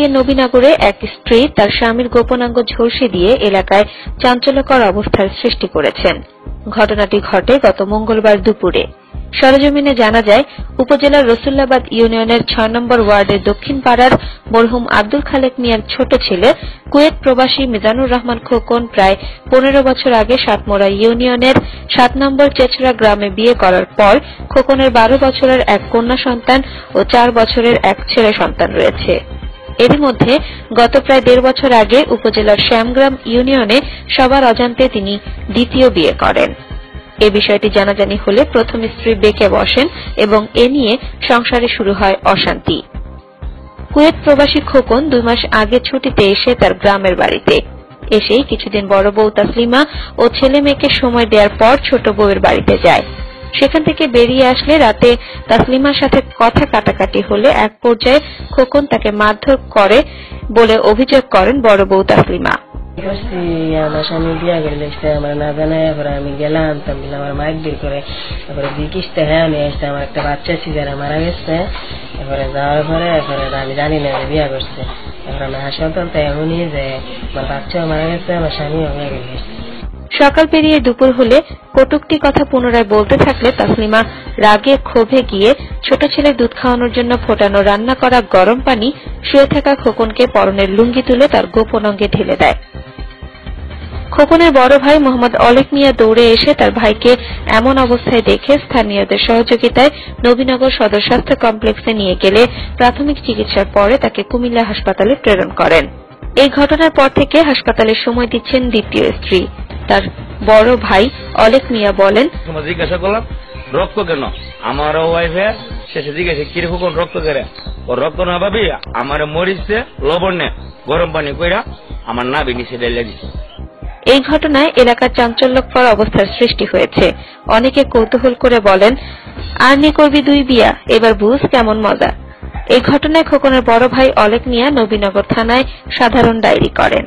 পেরিয়ে নবীনগরে এক স্ত্রী তার স্বামীর গোপনাঙ্গ ঝলসে দিয়ে এলাকায় চাঞ্চল্যকর অবস্থার সৃষ্টি করেছেন। ঘটনাটি ঘটে গত মঙ্গলবার দুপুরে। সরেজমিনে জানা যায়, উপজেলার রসুল্লাবাদ ইউনিয়নের ৬ নম্বর ওয়ার্ডের দক্ষিণ পাড়ার মরহুম আব্দুল খালেক মিয়ার ছোট ছেলে কুয়েত প্রবাসী মিজানুর রহমান খোকন প্রায় ১৫ বছর আগে সাতমোড়া ইউনিয়নের ৭ নম্বর চেচরা গ্রামে বিয়ে করার পর খোকনের ১২ বছরের এক কন্যা সন্তান ও ৪ বছরের এক ছেলে সন্তান রয়েছে। এরই মধ্যে গত প্রায় ১.৫ বছর আগে উপজেলার শ্যামগ্রাম ইউনিয়নে সবার অজান্তে তিনি দ্বিতীয় বিয়ে করেন। এ বিষয়টি জানাজানি হলে প্রথম স্ত্রী বেঁকে বসেন এবং এ নিয়ে সংসারে শুরু হয় অশান্তি। কুয়েত প্রবাসী খোকন ২ মাস আগে ছুটিতে এসে তার গ্রামের বাড়িতে এসেই কিছুদিন বড় বউ তাসলিমা ও ছেলে মেয়েকে সময় দেওয়ার পর ছোট বউয়ের বাড়িতে যায়। সেখান থেকে বেরিয়ে আসলে রাতে তাসলিমার সাথে কথা কাটাকাটি হলে এক পর্যায়ে খোকন তাকে মারধর করে বলে অভিযোগ করেন বড় বউ তাসলিমা। আমার স্বামী বিয়া করে লেগছে, আমার না জানাই আমি গেলাম, আমার মাইক বের করে তারপরে বিকিসতে হ্যাঁ আমি আসতে আমার একটা বাচ্চা সিজারে মারা গেছে। এরপরে যাওয়ার পরে আমি জানি না যে বিয়া করছে। এবার আমি হাসপাতাল তো এমনই যে আমার বাচ্চাও মারা গেছে, আমার স্বামীও বিয়া করে গেছে। সকাল পেরিয়ে দুপুর হলে কটূক্তি কথা পুনরায় বলতে থাকলে তাসলিমা রাগে ক্ষোভে গিয়ে ছোট ছেলের দুধ খাওয়ানোর জন্য ফোটানো রান্না করা গরম পানি শুয়ে থাকা খোকনকে পরনের লুঙ্গি তুলে তার গোপন অঙ্গে ঢেলে দেয়। খোকনের বড় ভাই মোহাম্মদ অলেক মিয়া দৌড়ে এসে তার ভাইকে এমন অবস্থায় দেখে স্থানীয়দের সহযোগিতায় নবীনগর সদর স্বাস্থ্য কমপ্লেক্সে নিয়ে গেলে প্রাথমিক চিকিৎসার পরে তাকে কুমিল্লা হাসপাতালে প্রেরণ করেন। এই ঘটনার পর থেকে হাসপাতালে সময় দিচ্ছেন দ্বিতীয় স্ত্রী। তার বড় ভাই অলেক মিয়া বলেন, জিজ্ঞাসা করলাম রক্ত কেন, আমার ওয়াইফে শেষে জিজ্ঞাসা কিরকম রক্ত করে, ও রক্ত না ভাবি আমার মরিচে লবণ নে গরম পানি কইরা আমার নাভি নিচে ঢেলে দিছে। এই ঘটনায় এলাকার চাঞ্চল্যকর অবস্থার সৃষ্টি হয়েছে। অনেকে কৌতূহল করে বলেন, আর নে করবি ২ বিয়া, এবার বুঝ কেমন মজা। এই ঘটনায় খোকনের বড় ভাই অলেক মিয়া নবীনগর থানায় সাধারণ ডায়েরি করেন।